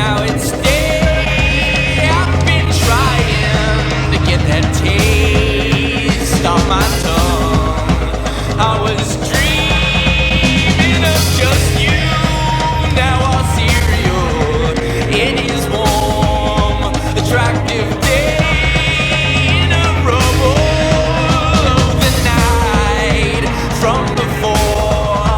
now it's day. I've been trying to get that taste on my tongue. I was dreaming of just you. Now our cereal, it is warm, attractive day in a rubble of the night from before.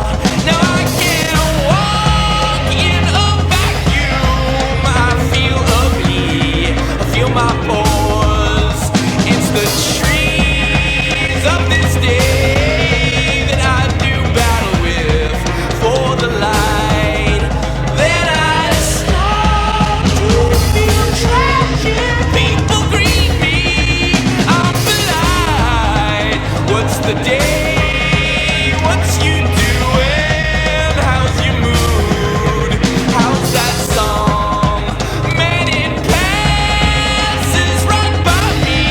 Now I can't walk in a vacuum. I feel ugly, I feel my pores. It's the trees of this day that I do battle with for the light. Then I start to feel tragic. People greet me, I'm polite. What's the day? What's you doing? How's your mood? How's that song? Man, it passes right by me.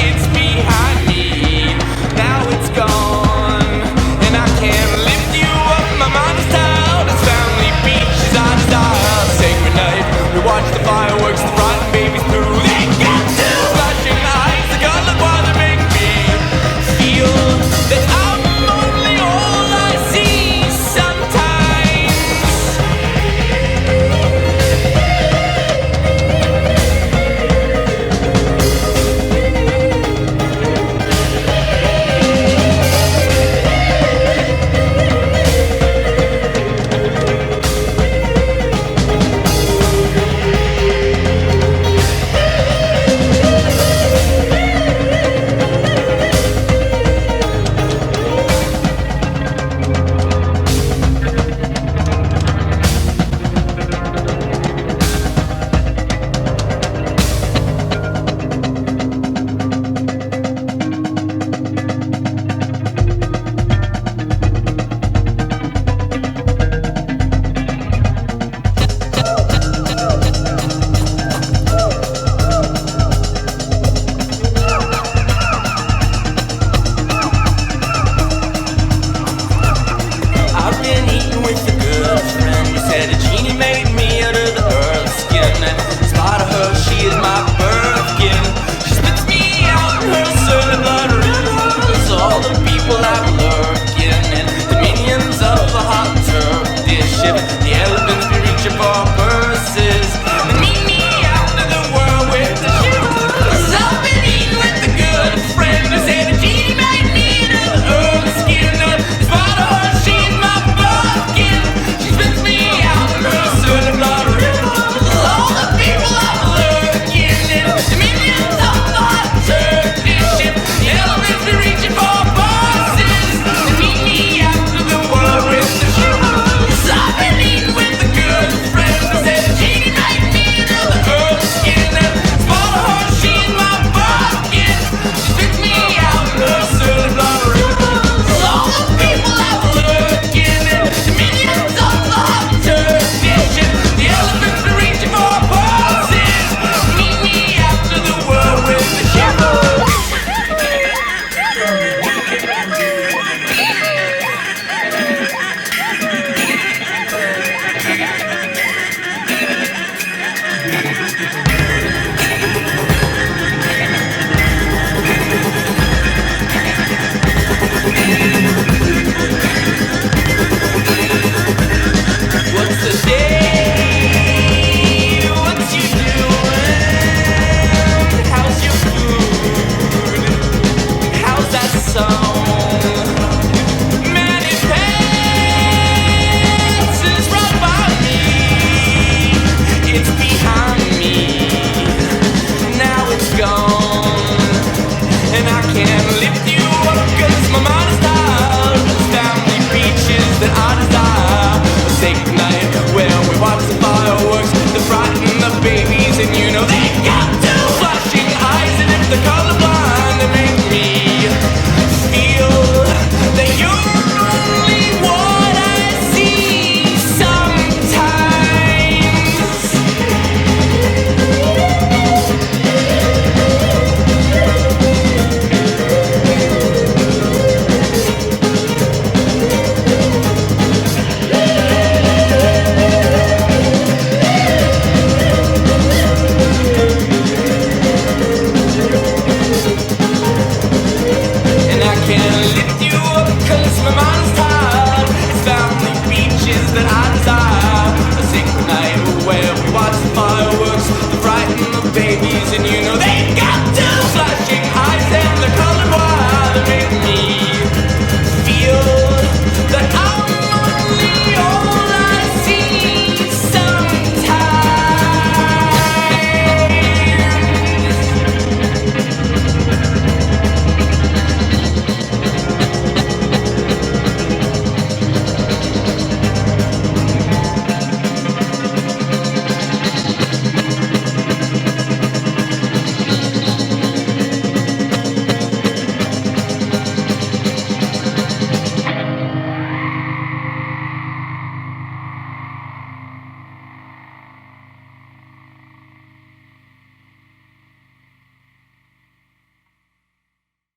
It's behind me, now it's gone. And I can't lift you up, my mind is tired. It's family beach, is out of style. Sacred night, we watch the fireworks.